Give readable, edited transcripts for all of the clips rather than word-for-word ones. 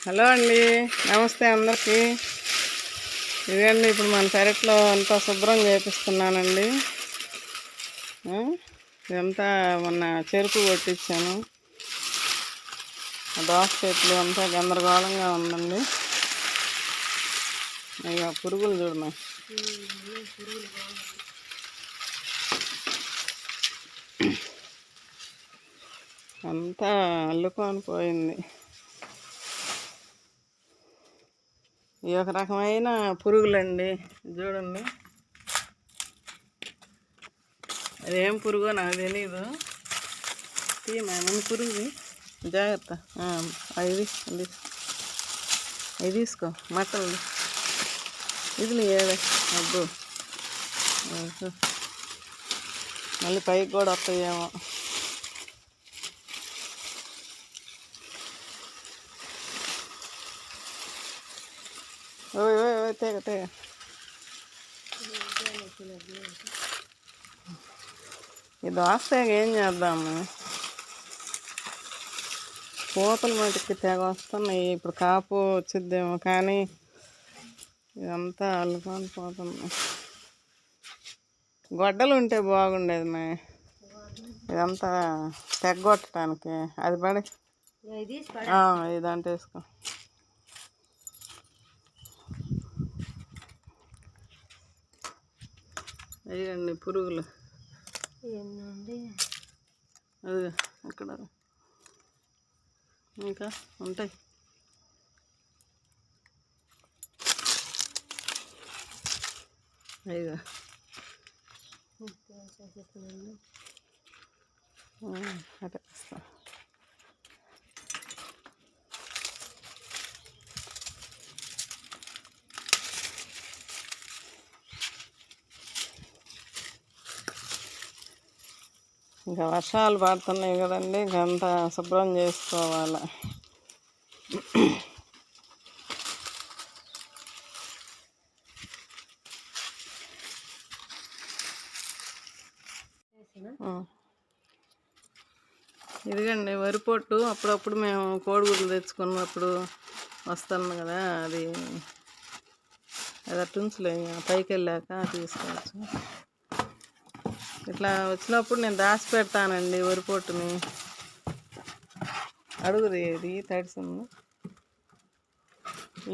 Hello అండి, నమస్తే అందరికీ. ఇదండి ఇప్పుడు మన పెరట్లో అంతా శుభ్రం చేపిస్తున్నానండి. ఇదంతా మొన్న చెరుకు కొట్టించాను. దోస చెట్లు అంతా గందరగోళంగా ఉందండి. ఇక పురుగులు చూడమా, అంతా అల్లుకొని పోయింది. ఈ ఒక రకమైన పురుగులండి, చూడండి. అదేం పురుగో నాకు తెలీదు. తీయమని పురుగు జాగ్రత్త. ఇది తీసుకో, మట్టలు ఇది ఏదే అబ్బు. మళ్ళీ పైకి కూడా వస్తాయేమో. ఓయ్ ఓయ్ ఓయ్, తెగ తెగ. ఇది వస్తే ఏం చేద్దాము? పూతలు మటుకి తెగ వస్తున్నాయి. ఇప్పుడు కాపు వచ్చిద్దేమో, కానీ ఇదంతా అల్లుకొని పోతుంది. గొడ్డలు ఉంటే బాగుండేది మా, ఇదంతా తెగొట్టడానికి. అది పడి ఇదంటే వేసుకో. అయ్యండి పురుగులు, అది అక్కడ ఇంకా ఉంటాయి. అయ్యో అదే ఇంకా వర్షాలు పడుతున్నాయి కదండి, ఇంకంతా శుభ్రం చేసుకోవాలి. ఇదిగండి వరి పొట్టు. అప్పుడప్పుడు మేము కోడిగుడ్లు తెచ్చుకున్నప్పుడు వస్తాను కదా, అది అట్టుంచులే, పైకి వెళ్ళాక తీసుకోవచ్చు. ఇట్లా వచ్చినప్పుడు నేను దాచి పెడతానండి వరి పొట్టుని. అడుగుది ఇది తడిసింది.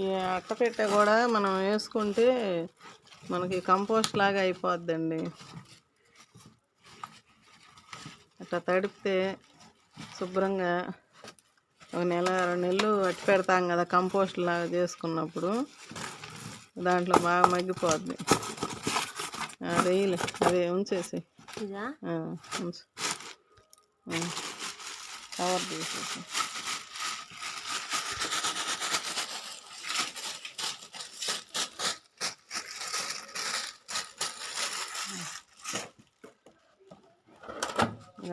ఈ అట్టపెట్టె కూడా మనం వేసుకుంటే మనకి కంపోస్ట్ లాగా అయిపోద్దండి. అట్లా తడిపితే శుభ్రంగా ఒక నెల 2 నెలలు అట్టి పెడతాం కదా, కంపోస్ట్ లాగా చేసుకున్నప్పుడు దాంట్లో బాగా మగ్గిపోద్ది. అదే అదే ఉంచేసి ఉంచు, కవర్ తీసేసి.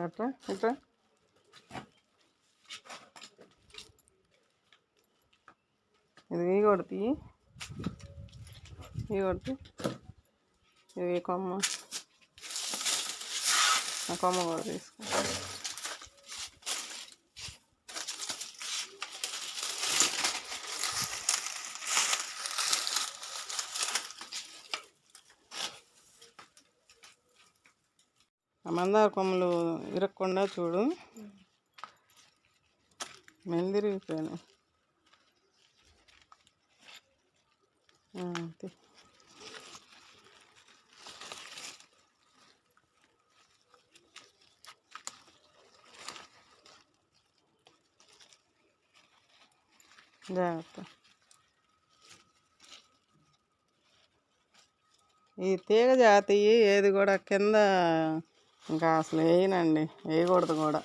అట్లా ఇట్లా ఇది ఈ కొడుతీ, ఈ కొడుతూ, ఇది కొమ్మ, ఆ కొమ్మ కూడా తీసుకో. ఆ మందార కొమ్మలు ఇరగకుండా చూడు, మెందిరిగిపోయినాయి. జాగ్రత్త. ఈ తీగ జాతి ఏది కూడా కింద ఇంకా అసలు వేయనండి, వేయకూడదు కూడా.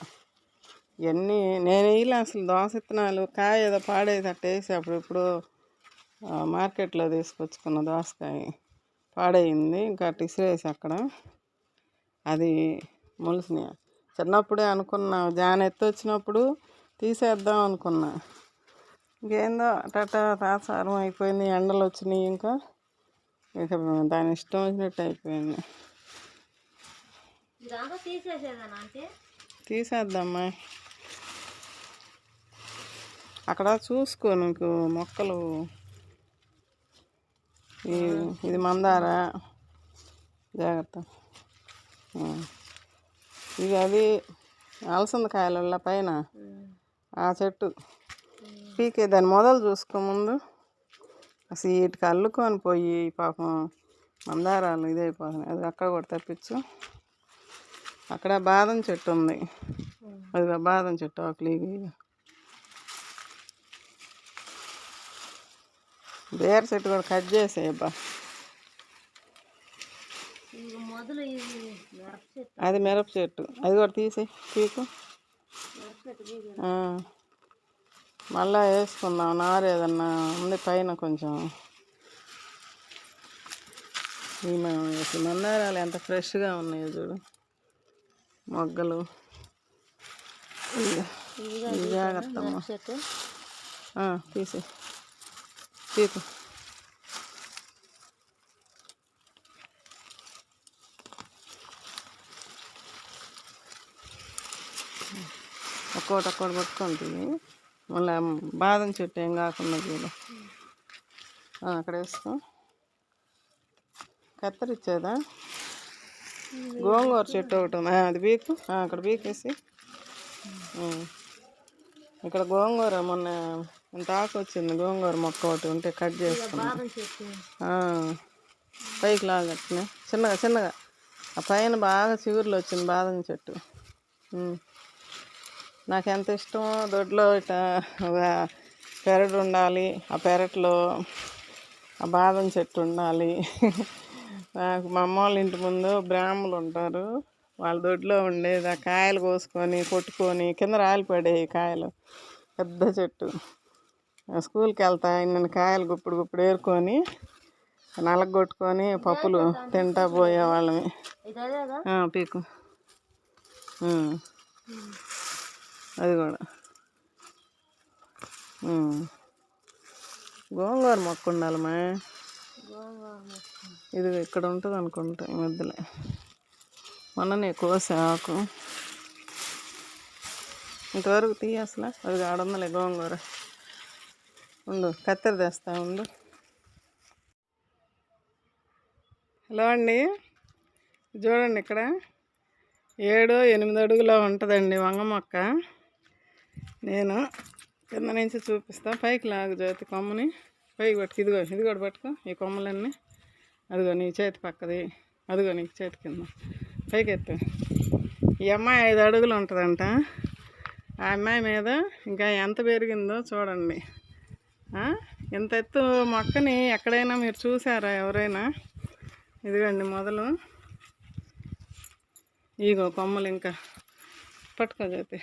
ఇవన్నీ నేను వేయలే అసలు. దోస విత్తనాలు కాయ ఏదో పాడేది అట్ట వేసి అప్పుడు మార్కెట్లో తీసుకొచ్చుకున్న దోసకాయ పాడైంది. ఇంకా ఇసిరేసి అక్కడ అది మొలిసినాయి. చిన్నప్పుడే అనుకున్నా, జానెత్తి వచ్చినప్పుడు తీసేద్దాం అనుకున్నా. ఇంకేందో అట్ట తాత్సారం అయిపోయింది. ఎండలు వచ్చినాయి, ఇక దాని ఇష్టం వచ్చినట్టు అయిపోయింది. తీసేద్దామా. అక్కడ చూసుకో నీకు మొక్కలు. ఇది మందార, జాగ్రత్త. ఇది అది అలసంద కాయల పైన ఆ చెట్టు పీకే దాని మొదలు చూసుకో ముందు. అసలు వీటికి అల్లుకొని పోయి పాపం మందారాలు ఇదైపోతున్నాయి. అది అక్కడ కూడా తప్పించు. అక్కడ బాదం చెట్టు ఉంది, అది బాదం చెట్టు ఆకులు. బేర చెట్టు కూడా కట్ చేసేయబ్బా. అది మిరప చెట్టు, అది కూడా తీసేయి పీకు. మళ్ళా వేసుకుందాం, నారు ఏదన్నా ఉంది పైన కొంచెం. ఈ మందారాలు ఎంత ఫ్రెష్గా ఉన్నాయో చూడు మొగ్గలు. జాగ్రత్తమ్మా, తీసే పీకు. ఒక్కోటి కొట్టుకుంటుంది. మళ్ళీ బాదం చెట్టు ఏం కాకుండా చూడు. అక్కడ వేసుకో. కత్తరిచ్చేదా? గోంగూర చెట్టు ఒకటి ఉంది, అది పీకు. అక్కడ పీకేసి ఇక్కడ గోంగూర మొన్న ఇంత ఆకు వచ్చింది, గోంగూర మొక్క ఒకటి ఉంటే కట్ చేసుకున్నాం. పైకి లాగట్నే చిన్నగా చిన్నగా. ఆ పైన బాగా చిగురులు వచ్చింది బాదం చెట్టు. నాకు ఎంత ఇష్టమో దొడ్లో ఇట్లా పెరడు ఉండాలి, ఆ పెరట్లో ఆ బాదం చెట్టు ఉండాలి. నాకు మా అమ్మ వాళ్ళ ఇంటి ముందు బ్రాహ్మలు ఉంటారు, వాళ్ళ దొడ్లో ఉండేది. ఆ కాయలు కోసుకొని కొట్టుకొని కింద రాలిపడేవి కాయలు. పెద్ద చెట్టు. స్కూల్కి వెళ్తా ఇన్ని కాయలు గుప్పుడు గుప్పుడు ఏరుకొని నలగొట్టుకొని పప్పులు తింటా పోయేవాళ్ళమి. పీకు. అది కూడా గోంగూర మొక్క ఉండాలమ్మా. ఇది ఇక్కడ ఉంటుంది అనుకుంటా ఈ మధ్యలో. మొన్ననే కోసా ఆకు, ఇంతవరకు తీయ అసలు. అది ఆడుందలే గోంగూర. ఉండు కత్తెర తెస్తా ఉండు. హలో అండి, చూడండి ఇక్కడ 7-8 అడుగులో ఉంటుందండి వంగ మొక్క. నేను కింద నుంచి చూపిస్తా. పైకి లాగు జ్యోతి కొమ్మని, పైకి పట్టుకు. ఇదిగో ఇది కూడా పట్టుకో ఈ కొమ్మలన్నీ. అదిగో నీ చేతి పక్కది, అదిగో నీ చేతి కింద పైకి ఎత్తు. ఈ అమ్మాయి 5 అడుగులు ఉంటుందంట. ఆ అమ్మాయి మీద ఇంకా ఎంత పెరిగిందో చూడండి. ఇంత ఎత్తు మొక్కని ఎక్కడైనా మీరు చూసారా ఎవరైనా? ఇదిగోండి మొదలు. ఇగో కొమ్మలు ఇంకా పట్టుకో జ్యోతి.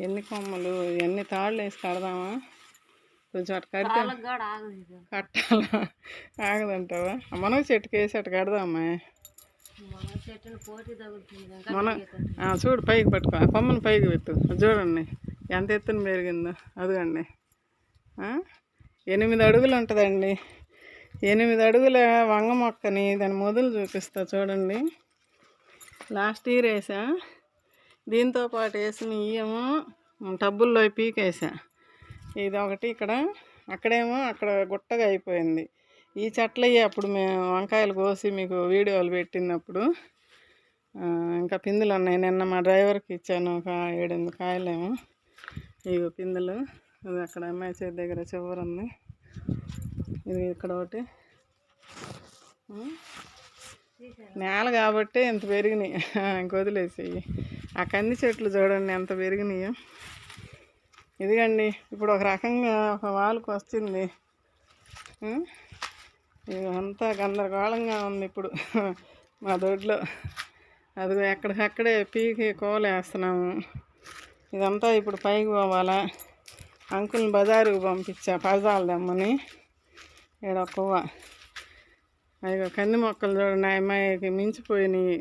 ఎన్ని కొమ్మలు, ఎన్ని తాళ్ళు వేసి కడదామా? కొంచెం అటు కడితే కట్టాలా? ఆగదంటావా? మనకు చెట్టుకి వేసి అటు కడదామా? మనం చూడు పైకి పట్టుకో, ఆ కొమ్మను పైకి పెట్టు. చూడండి ఎంత ఎత్తున పెరిగిందో. అదిగండి 8 అడుగులు ఉంటుందండి. 8 అడుగుల వంగ మొక్కని దాని మొదలు చూపిస్తా చూడండి. లాస్ట్ ఇయర్ వేసా. దీంతో పాటు వేసిన ఇయ్యేమో టబ్బుల్లో పీకేసా. ఇది ఒకటి ఇక్కడ, అక్కడేమో అక్కడ గుట్టగా అయిపోయింది. ఈ చెట్లు అప్పుడు మేము వంకాయలు కోసి మీకు వీడియోలు పెట్టినప్పుడు ఇంకా పిందులు ఉన్నాయి. నిన్న మా డ్రైవర్కి ఇచ్చాను ఒక 7-8 కాయలేమో. ఇవి పిందులు. ఇది అక్కడ అమ్మాయి చేతి దగ్గర చివరి ఉంది. ఇది ఇక్కడ ఒకటి. నేల కాబట్టి ఎంత పెరిగినాయి. ఇంక వదిలేసేయి. ఆ కంది చెట్లు చూడండి ఎంత పెరిగినాయో. ఇదిగండి ఇప్పుడు ఒక రకంగా ఒక వాలుకు వస్తుంది. అంతా గందరగోళంగా ఉంది ఇప్పుడు మా దొడ్లో. అది ఎక్కడికక్కడే పీకి కోలేస్తున్నాము. ఇదంతా ఇప్పుడు పైకి పోవాలా. అంకుల్ని బజారుకు పంపించా పజాలు దమ్మని. ఈడ కొవ్వ. అయ్యో కంది మొక్కలు చూడండి అమ్మాయికి మించిపోయినాయి.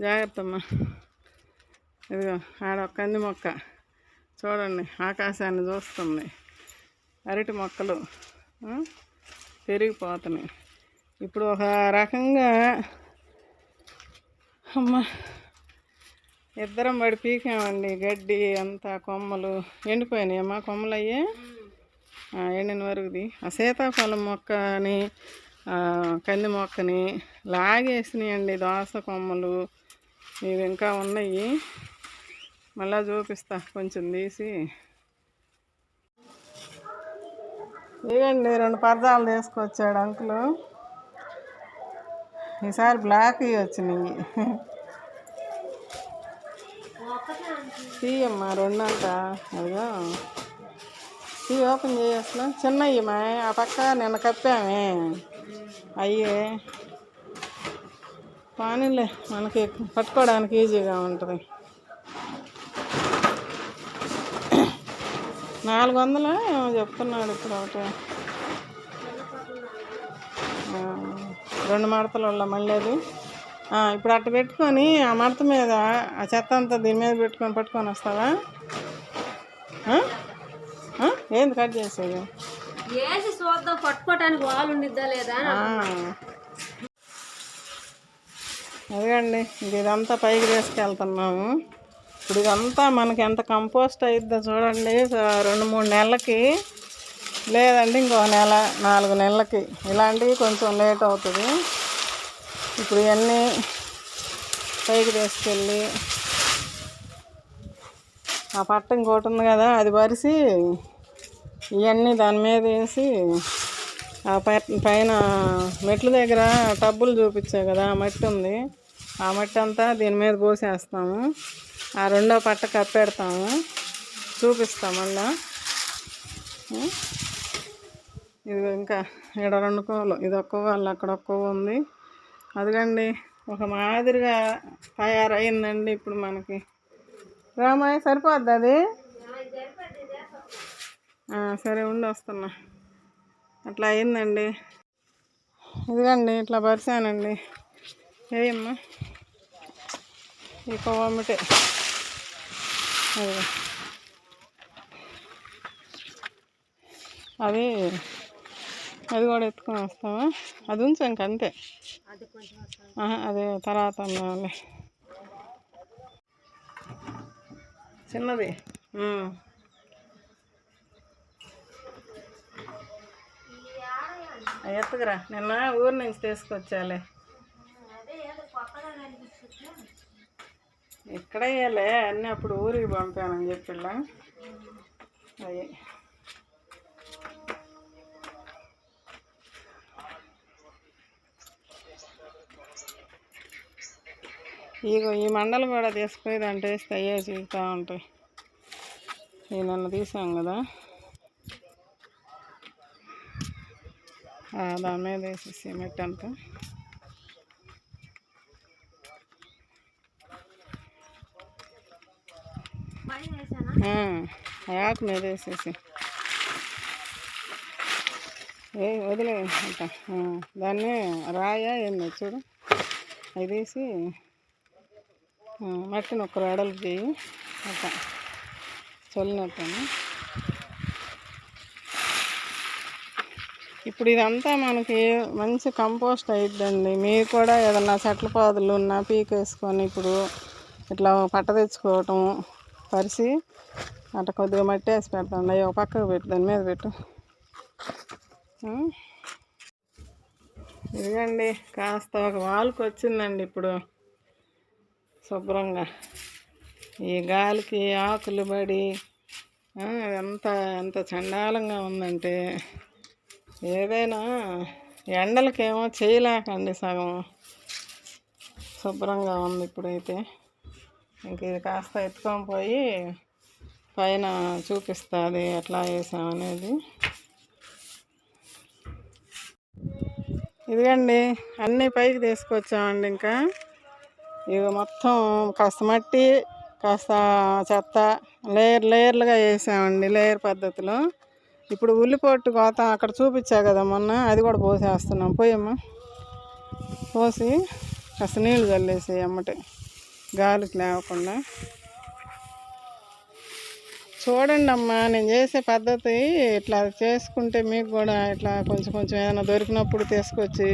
జాగ్రత్తమ్మా. ఇదిగో ఆడ ఒక కంది మొక్క చూడండి ఆకాశాన్ని చూస్తుంది. అరటి మొక్కలు పెరిగిపోతున్నాయి. ఇప్పుడు ఒక రకంగా అమ్మ ఇద్దరం పడి పీకామండి గడ్డి అంతా కొమ్మలు ఎండిపోయినాయమ్మా కొమ్మలు అయ్యి ఎండిన వరకుది ఆ సీతాఫలం మొక్కని కంది మొక్కని లాగేసినాయండి దోస కొమ్మలు ఇవి ఇంకా ఉన్నాయి మళ్ళీ చూపిస్తా కొంచెం తీసి ఇవ్వండి 2 పరదాలు తీసుకొచ్చాడు అంకులు ఈసారి బ్లాక్ వచ్చినాయి తీయమ్మా 2 అంట అదిగో తీ ఓపెన్ చేసేస్తా చిన్నవి మా ఆ పక్క నిన్న కప్పామే అయ్యే పానీలే మనకి పట్టుకోవడానికి ఈజీగా ఉంటుంది 400 ఏమో చెప్తున్నాడు ఇప్పుడు ఒకటి 2 మడతలు వల్ల మళ్ళీ అది ఇప్పుడు అట్ట పెట్టుకొని ఆ మడత మీద ఆ చెత్త అంతా దీని మీద పెట్టుకొని పట్టుకొని వస్తావా ఏంది కట్ చేసేది చూద్దాం పట్టుకోవటానికి వాళ్ళు ఉండిద్దా లేదా అదిగండి ఇదంతా పైకి తీసుకెళ్తున్నాము ఇప్పుడు ఇదంతా మనకి ఎంత కంపోస్ట్ అయిద్దో చూడండి 2-3 నెలలకి లేదండి ఇంకో నెల 4 నెలలకి ఇలాంటివి కొంచెం లేట్ అవుతుంది ఇప్పుడు ఇవన్నీ పైకి తీసుకెళ్ళి ఆ పట్ట ఇంకోటి ఉంది కదా అది పరిసి ఇవన్నీ దాని మీద వేసి ఆ పైన మెట్ల దగ్గర టబ్బులు చూపించాయి కదా ఆ మట్టి ఉంది ఆ మట్టి అంతా దీని మీద పోసేస్తాము ఆ 2వ పట్ట కప్పెడతాము చూపిస్తాం మళ్ళా ఇది ఇంకా ఇక్కడ 2 కోవలు ఇది ఒక్క కోవలు అక్కడ ఒక్క కోవ ఉంది అదిగండి ఒక మాదిరిగా తయారైందండి ఇప్పుడు మనకి రామాయ సరిపోద్ది అది సరే ఉండి వస్తున్నా అట్లా అయిందండి ఇదిగండి ఇట్లా పరిచానండి ఏయమ్మా ఈ కొమ్మటే అది అది కూడా ఎత్తుకొని వస్తావా అది ఉంచు ఇంకంతే అదే తర్వాత అన్నాలే చిన్నది ఎత్తుకురా నిన్న ఊరి నుంచి తీసుకొచ్చాలే ఇక్కడ వేయాలే అన్నీ అప్పుడు ఊరికి పంపానని చెప్పిళ్ళ అయ్యి ఇగో ఈ మండలు కూడా తీసుకుని దాంట్లో వేస్తే అయ్యే చూస్తూ ఉంటాయి ఇవి నిన్న తీసాం కదా దాని మీద వేసేసి మట్టి అంతా ఆకు మీద వేసేసి వదిలే అంట దాన్ని రాయ ఏంది చూడు అది తీసి మట్టిని ఒక్క వెడల్పు చేయి అట్లా చల్లినట్టాను ఇప్పుడు ఇదంతా మనకి మంచి కంపోస్ట్ అయిద్దండి మీరు కూడా ఏదన్నా చెట్ల పాదులు ఉన్నా పీకేసుకొని ఇప్పుడు ఇట్లా పట్ట తెచ్చుకోవటం పరిసి అట్లా కొద్దిగా మట్టి వేసి పెడతాండి అయ్యో పక్కకు పెట్టు దాని మీద పెట్టు ఇదిగండి కాస్త ఒక వాల్కి వచ్చిందండి ఇప్పుడు శుభ్రంగా ఈ గాలికి ఆకులు పడి ఎంత చండాలంగా ఉందంటే ఏదైనా ఎండలకేమో చేయలేకండి సగం శుభ్రంగా ఉంది ఇప్పుడైతే ఇంక ఇది కాస్త ఎత్తుకొని పోయి పైన చూపిస్తుంది ఎట్లా వేసామనేది ఇదిగండి అన్నీ పైకి తీసుకొచ్చామండి ఇంకా ఇవి మొత్తం కాస్త మట్టి కాస్త చెత్త లేయర్లుగా వేసామండి లేయర్ పద్ధతిలో ఇప్పుడు ఉల్లిపొట్టు కోత అక్కడ చూపించా కదా మొన్న అది కూడా పోసేస్తున్నాం పోయమ్మా పోసి కాస్త నీళ్ళు చల్లేసి అమ్మటే గాలికి లేకుండా చూడండి అమ్మా నేను చేసే పద్ధతి ఇట్లా చేసుకుంటే మీకు కూడా ఇట్లా కొంచెం ఏదైనా దొరికినప్పుడు తీసుకొచ్చి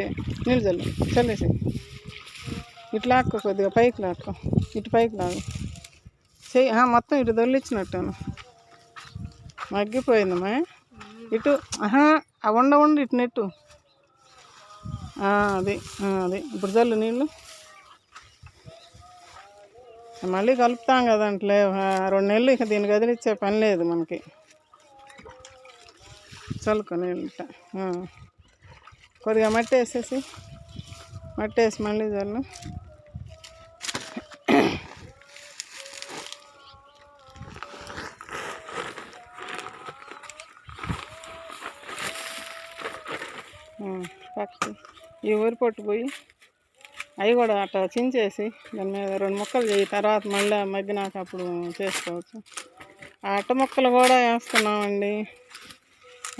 నీళ్ళు చల్లేసి ఇట్లా కొద్దిగా పైకి లాక్కో ఇటు పైకి లాగు చెయ్యి మొత్తం ఇటు దొల్లిచ్చినట్టాను. మగ్గిపోయిందమ్మా. ఇటు ఉండ ఇటు నెట్టు. అది అది ఇప్పుడు జల్లు నీళ్ళు. మళ్ళీ కలుపుతాం కదంటలే 2 నెలలు ఇక దీన్ని కదిలిచ్చే పని లేదు మనకి. చల్లుకో నీళ్ళు ఇట్ట. కొద్దిగా మట్టి వేసేసి మళ్ళీ జల్లు. పక్కకి ఈ ఊరి పొట్టు పోయి అవి కూడా అట్లా చించేసి దాని మీద 2 ముక్కలు చేయి. తర్వాత మళ్ళీ మగ్గినాక అప్పుడు చేసుకోవచ్చు. ఆ అట్ట ముక్కలు కూడా వేస్తున్నామండి.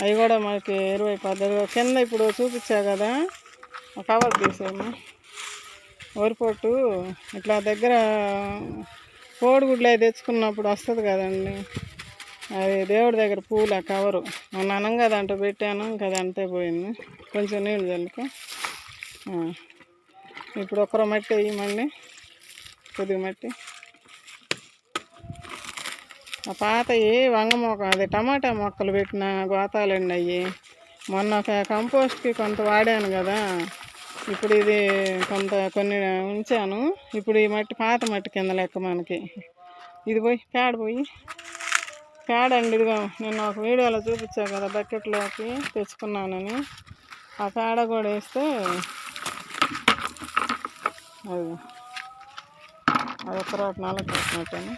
అవి కూడా మనకి 20 పద్ధతి కింద ఇప్పుడు చూపించా కదా, కవర్ తీసేమో. వరిపొట్టు ఇట్లా దగ్గర కోడిగుడ్లు అవి తెచ్చుకున్నప్పుడు వస్తుంది కదండి, అది దేవుడి దగ్గర పూల కవరు మొన్న అనంగా దాంట్లో పెట్టాను. ఇంకా అది అంతే పోయింది. కొంచెం నీళ్ళు చల్లుకో. ఇప్పుడు ఒకరో మట్టి వేయి, మళ్ళీ కొద్దిగా మట్టి. ఆ పాతవి వంగ మొక్క అదే టమాటా మొక్కలు పెట్టిన గోతాలండి అవి. మొన్న కంపోస్ట్కి కొంత వాడాను కదా, ఇప్పుడు ఇది కొన్ని ఉంచాను. ఇప్పుడు ఈ మట్టి పాత మట్టి కింద లెక్క మనకి. ఇది పోయి పేడ అండి. ఇదిగో నేను ఒక వీడియోలో చూపించా కదా బకెట్లోకి తెచ్చుకున్నానని. ఆ పేడ కూడా వేస్తే అది ఒక రోట నాలుగు పెట్టినట్టాను.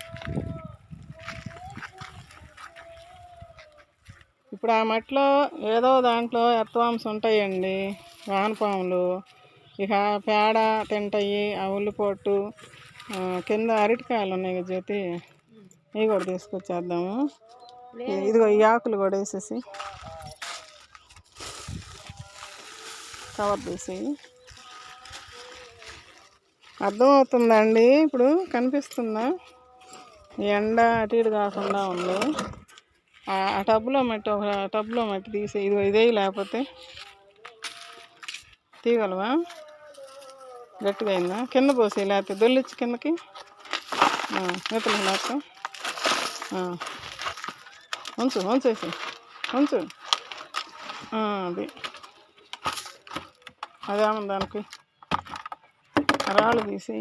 ఇప్పుడు ఆ మట్టిలో ఏదో దాంట్లో ఎర్త్వామ్స్ ఉంటాయండి, వానపాములు. ఇక పేడ తింటాయి. ఆ ఉల్లిపొట్టు కింద అరటికాయలు ఉన్నాయి కదా జ్యోతి, ఇవి కూడా తీసుకొచ్చేద్దాము. ఇదిగో ఈ ఆకులు కూడా వేసేసి కవర్ తీసి. అర్థమవుతుందండి ఇప్పుడు? కనిపిస్తుందా? ఈ ఎండ అటు ఇటు కాకుండా ఉంది. ఆ టబ్లో మట్టి ఒక టబ్లో మట్టి తీసి ఇదిగో ఇదే. లేకపోతే తీగలవా? గట్టిగా అయిందా? కింద పోసి లేకపోతే దొల్లిచ్చి కిందకి మెత్తలు లేకపోతే ఉంచేసి ఉంచు. అది అదేమో దానికి రాళ్ళు తీసి.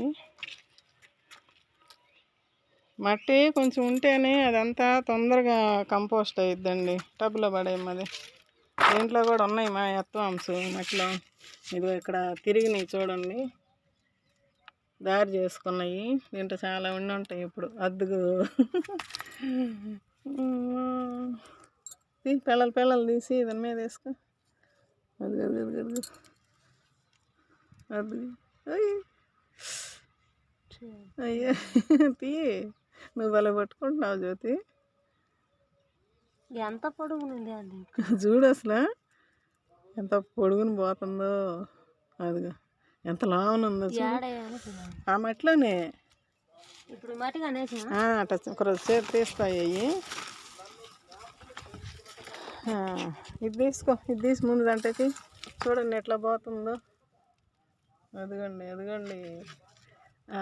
మట్టి కొంచెం ఉంటేనే అదంతా తొందరగా కంపోస్ట్ అయ్యిద్దండి. టబ్లో పడేయమ్మది. దీంట్లో కూడా ఉన్నాయి మా ఎర్త్వామ్స్ మట్టిలో. ఇదిగో ఇక్కడ తిరిగినాయి చూడండి, దారి చేసుకున్నాయి. దీంట్లో చాలా ఉండి ఉంటాయి. ఇప్పుడు అద్దుకు పిల్లలు తీసి దాని మీద వేసుకో. అది అయ్యా తీ. నువ్వు భలే పట్టుకుంటున్నావు జ్యోతి. ఎంత పొడుగునుంది అది చూడు, అసలు ఎంత పొడుగుని పోతుందో. అదిగా ఎంత లావునుందో ఆ మట్టిలోనే. ఇప్పుడు మట్టిగా అట్లా చేతి తీస్తాయి అవి. ఇది తీసుకో. ఇది తీసి ముందు దాంట్లోకి చూడండి ఎట్లా పోతుందో. అదిగోండి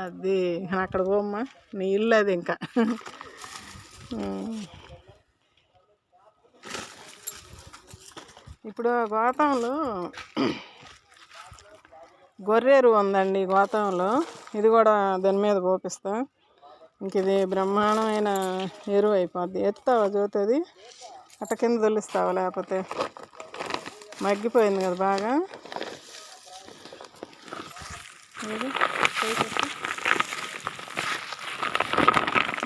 అది. అక్కడ పోమ్మా, నీ ఇల్లు అది. ఇంకా ఇప్పుడు గోతంలో గొర్రెరు ఉందండి. గోతంలో ఇది కూడా దాని మీద పోపిస్తా. ఇంక ఇది బ్రహ్మాండమైన ఎరువు అయిపోద్ది. ఎత్తావా జ్యోతి? అది అట్ట కింద తొలిస్తావా? లేకపోతే మగ్గిపోయింది కదా బాగా.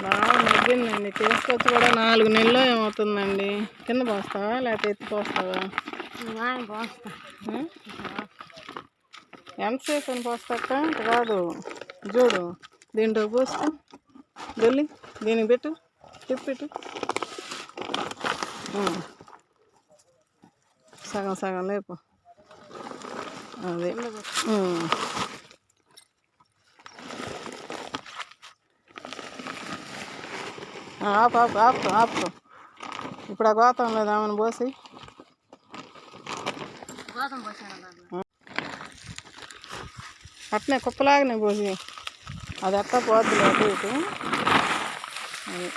బాగా మగ్గిందండి. తీసుకొచ్చి కూడా 4 నెలలు ఏమవుతుందండి. కింద పోస్తావా లేకపోతే ఎత్తి పోస్తావా? ఎంతసేపు అని పోస్తాక కాదు, చూడు దీంట్లో పోస్తూ వెళ్ళి దీనికి పెట్టు, తిప్పెట్టు. సగం లేపు. అదే ఆపు. ఇప్పుడు ఆ గోతం లేదా ఆమెను పోసి అట్నే కుప్పలాగానే పోసి. అది అట్లా పోద్ది అటు ఇటు. అది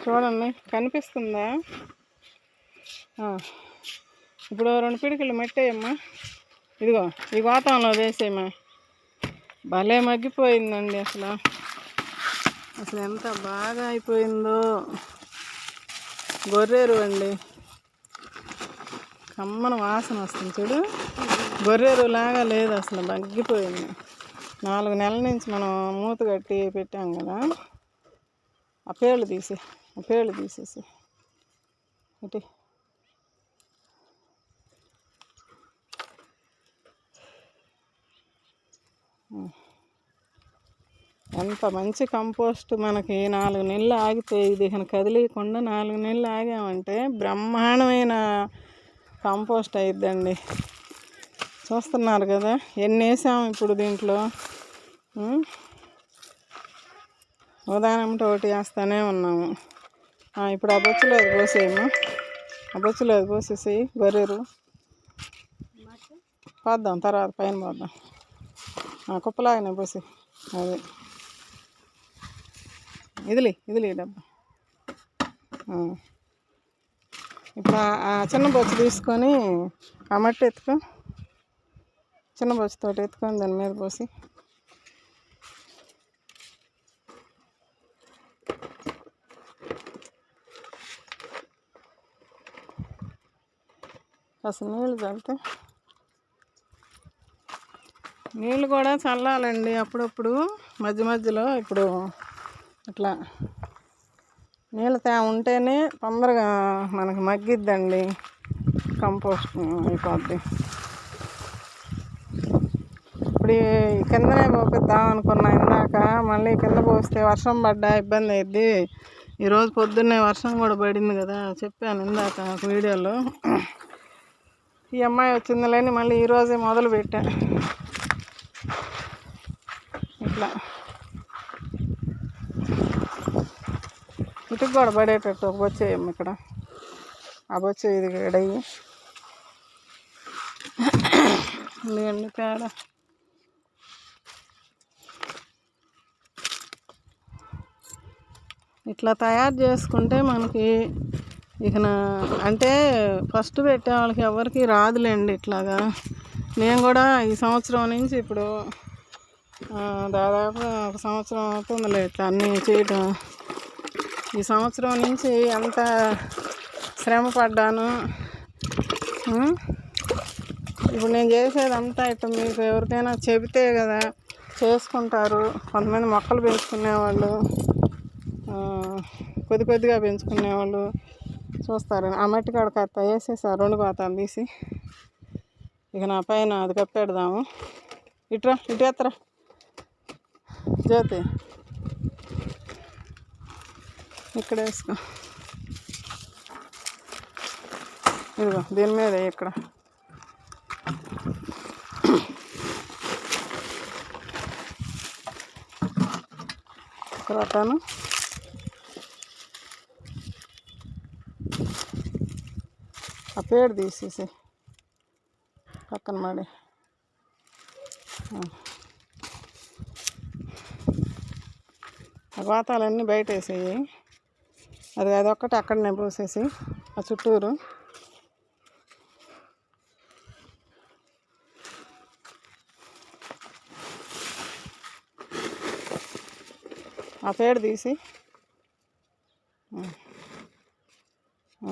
చూడండి, కనిపిస్తుందా? ఇప్పుడు 2 పిడికిళ్ళు మట్టేయమ్మా. ఇదిగో ఈ గోతంలో వేసేయమ్మా. భలే మగ్గిపోయిందండి. అసలు ఎంత బాగా అయిపోయిందో. గొర్రెరు అండి, కమ్మన వాసన వస్తుంది చూడు. గొర్రెరు లాగా లేదు, అసలు మగ్గిపోయింది. 4 నెలల నుంచి మనం మూత కట్టి పెట్టాం కదా. ఆ పేళ్ళు తీసేసి ఇటు ఎంత మంచి కంపోస్ట్. మనకి 4 నెలలు ఆగితే ఇది కదిలేయకుండా 4 నెలలు ఆగామంటే బ్రహ్మాండమైన కంపోస్ట్ అయిద్దండి. చూస్తున్నారు కదా ఎన్ని వేసాము ఇప్పుడు దీంట్లో. ఉదాహరణ ఒకటి వేస్తూనే ఉన్నాము. ఇప్పుడు ఆ బొచ్చులో అది పోసేయమ్మా. ఆ బొచ్చులో అది పోసేసి గొర్రెరు పోద్దాం, తర్వాత పైన పోద్దాం. కుప్పలాగానే పోసి అదే ఇదిలే డబ్బా. ఇప్పుడు ఆ చిన్న బొచ్చు తీసుకొని ఆ మట్టి ఎత్తుకో, చిన్న బొచ్చుతో ఎత్తుకొని దాని మీద పోసి అసలు నీళ్ళు చల్లితే, నీళ్ళు కూడా చల్లాలండి అప్పుడప్పుడు మధ్య మధ్యలో. ఇప్పుడు ఇట్లా నీళ్ళ ఉంటేనే తొందరగా మనకి మగ్గిద్దండి, కంపోస్ట్ అయిపోద్ది. ఇప్పుడు కిందనే పోపిద్దాం అనుకున్నా ఇందాక, మళ్ళీ కింద పోస్తే వర్షం పడ్డా ఇబ్బంది అయ్యిద్ది. ఈరోజు పొద్దున్నే వర్షం కూడా పడింది కదా, చెప్పాను ఇందాక వీడియోలో. ఈ అమ్మాయి వచ్చిందిలేని మళ్ళీ ఈరోజే మొదలు పెట్టా. ఇట్లా ఇటుకు కూడా పడేటట్టు ఒక బొచ్చేయమ్మ ఇక్కడ. ఆ బొచ్చే ఇది గడయ్యి ఎందుకండి పేడ. ఇట్లా తయారు చేసుకుంటే మనకి అంటే ఫస్ట్ పెట్టే వాళ్ళకి ఎవరికి రాదులేండి ఇట్లాగా. నేను కూడా ఈ సంవత్సరం నుంచి ఇప్పుడు దాదాపు 1 సంవత్సరం అవుతుందిలే ఇట్లా అన్నీ చేయటం. ఈ సంవత్సరం నుంచి ఎంత శ్రమ పడ్డాను. ఇప్పుడు నేను చేసేదంతా ఇట్లా మీకు ఎవరికైనా చెబితే కదా చేసుకుంటారు. కొంతమంది మొక్కలు పెంచుకునేవాళ్ళు, కొద్దిగా పెంచుకునేవాళ్ళు చూస్తారు. ఆ మట్టి కాడ కత్త వేసేసి 2 గోతాలు తీసి నా పైన అది కప్పెడదాము. ఇటు ఎత్తరా జ్యోతి, ఇక్కడ వేసుకో. ఇదిగో దీని మీద ఇక్కడ రొట్టాను. ఆ పేడు తీసేసి పక్కన మాడి ఆ గోతాలన్నీ బయట వేసేయి. అదొక్కటి అక్కడనే పోసేసి ఆ చుట్టూరు ఆ పేడ తీసి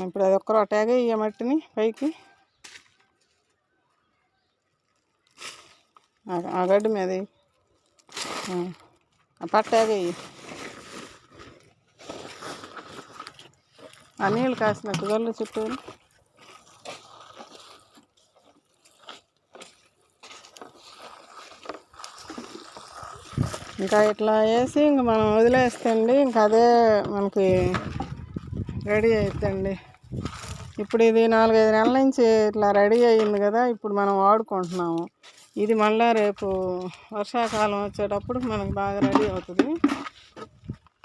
ఇప్పుడు అది ఒక్క రొట్టెగా ఈ మట్టిని పైకి ఆ గడ్డి మీద ఆ పట్టేగా ఆ నీళ్ళు కాసినట్టు గల్లు చుట్టూరు. ఇంకా ఇట్లా వేసి ఇంక మనం వదిలేస్తండి, ఇంకా అదే మనకి రెడీ అవుతుందండి. ఇప్పుడు ఇది 4-5 నెలల నుంచి ఇట్లా రెడీ అయ్యింది కదా, ఇప్పుడు మనం వాడుకుంటున్నాము. ఇది మళ్ళీ రేపు వర్షాకాలం వచ్చేటప్పుడు మనకు బాగా రెడీ అవుతుంది.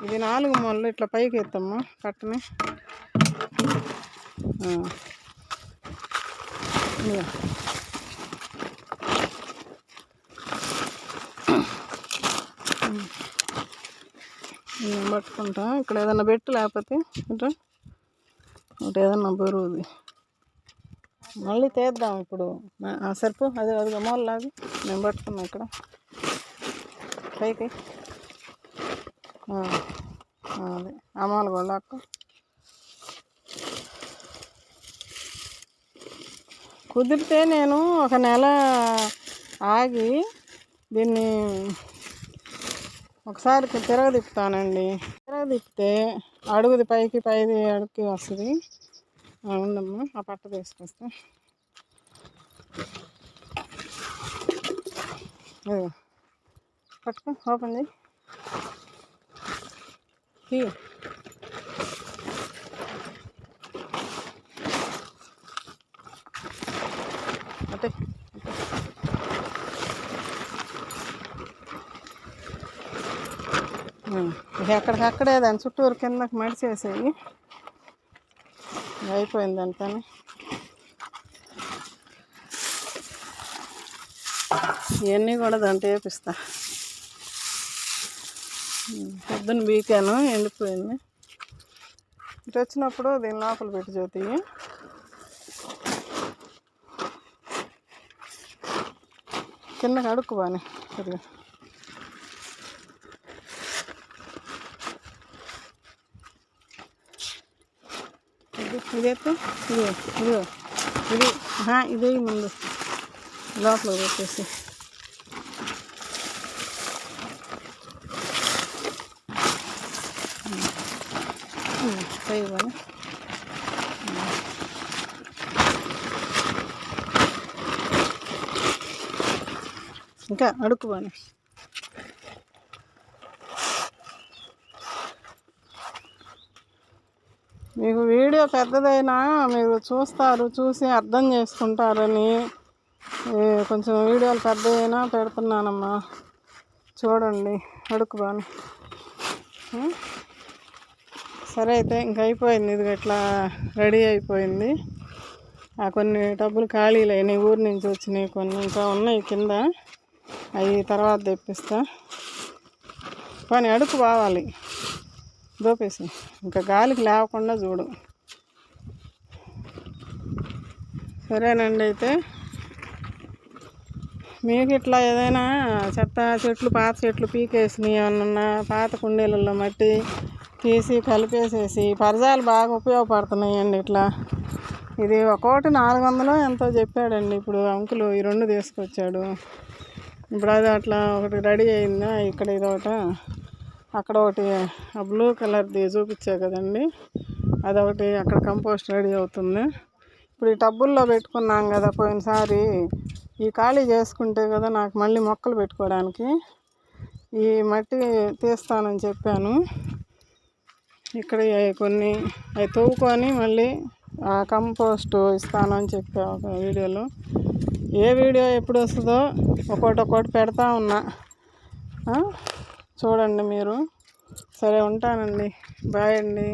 ఇది 4 మొళ్ళు ఇట్లా పైకి ఎత్తమ్మా కట్టని. నేను పట్టుకుంటా. ఇక్కడ ఏదన్నా పెట్టు, లేకపోతే ఇట్లా ఒకటి ఏదన్నా బరువుది మళ్ళీ తీద్దాం. ఇప్పుడు సరిపో, అదే అది మూలలాగా నేను పట్టుకున్నా. ఇక్కడ పైకి అదే అమ్మాలి కూడా లాక్క. కుదిరితే నేను ఒక నెల ఆగి దీన్ని ఒకసారి తిరగదిప్పుతానండి. తిప్పితే అడుగుది పైకి, పైది అడుగుకి వస్తుంది. ఉండమ్మా, ఆ పట్ట తీసుకొస్తా. పట్టుకో, ఓపెన్ చేయి. అంటే ఎక్కడికక్కడే దాని చుట్టూరు కిందకి మడిచేసేయి. అయిపోయింది అంతా. ఇవన్నీ కూడా దాంట్లో వేపిస్తా. పొద్దున్న బీకాను, ఎండిపోయింది. ఇటు వచ్చినప్పుడు దీని లోపల పెట్టి జ్యోతి కిందకి అడుక్కు బాని సరిగా. ఇదేతో ఇదిగో ఇది ముందు లోపల పెట్టేసి ఇవ్వాలి. ఇంకా అడుక్కుపోని. మీకు వీడియో పెద్దదైనా మీరు చూస్తారు, చూసి అర్థం చేసుకుంటారని కొంచెం వీడియోలు పెద్దదైనా పెడుతున్నానమ్మా. చూడండి, అడుక్కుపోని. సరే అయితే ఇంక అయిపోయింది. ఇది ఇట్లా రెడీ అయిపోయింది. కొన్ని డబ్బులు ఖాళీలు అయినాయి, ఊరి నుంచి వచ్చినాయి. కొన్ని ఇంకా ఉన్నాయి కింద, అవి తర్వాత తెప్పిస్తా. కానీ అడుగు పోవాలి, దోపేసి ఇంకా గాలికి లేకుండా చూడు. సరేనండి. అయితే మీకు ఇట్లా ఏదైనా చెత్త చెట్లు, పాత చెట్లు పీకేసినవి ఏమన్నా పాత కుండీలలో మట్టి తీసి కలిపేసేసి పరజాలు బాగా ఉపయోగపడుతున్నాయండి. ఇట్లా ఇది ఒక్కోటి 400 ఎంతో చెప్పాడండి. ఇప్పుడు అంకులు ఈ 2 తీసుకొచ్చాడు. ఇప్పుడు అది అట్లా ఒకటి రెడీ అయిందా. ఇక్కడ ఇదొకటి, అక్కడ ఒకటి ఆ బ్లూ కలర్ది చూపించా కదండి, అదొకటి అక్కడ కంపోస్ట్ రెడీ అవుతుంది. ఇప్పుడు ఈ టబ్బుల్లో పెట్టుకున్నాం కదా పోయినసారి, ఈ ఖాళీ చేసుకుంటే కదా నాకు మళ్ళీ మొక్కలు పెట్టుకోవడానికి ఈ మట్టి తీస్తానని చెప్పాను. ఇక్కడ కొన్ని అవి తవ్వుకొని మళ్ళీ కంపోస్ట్ ఇస్తానని చెప్పా ఒక వీడియోలో. ఏ వీడియో ఎప్పుడు వస్తుందో ఒక్కొక్కటి పెడతా ఉన్నా, చూడండి మీరు. సరే ఉంటానండి, బాయ్ అండి.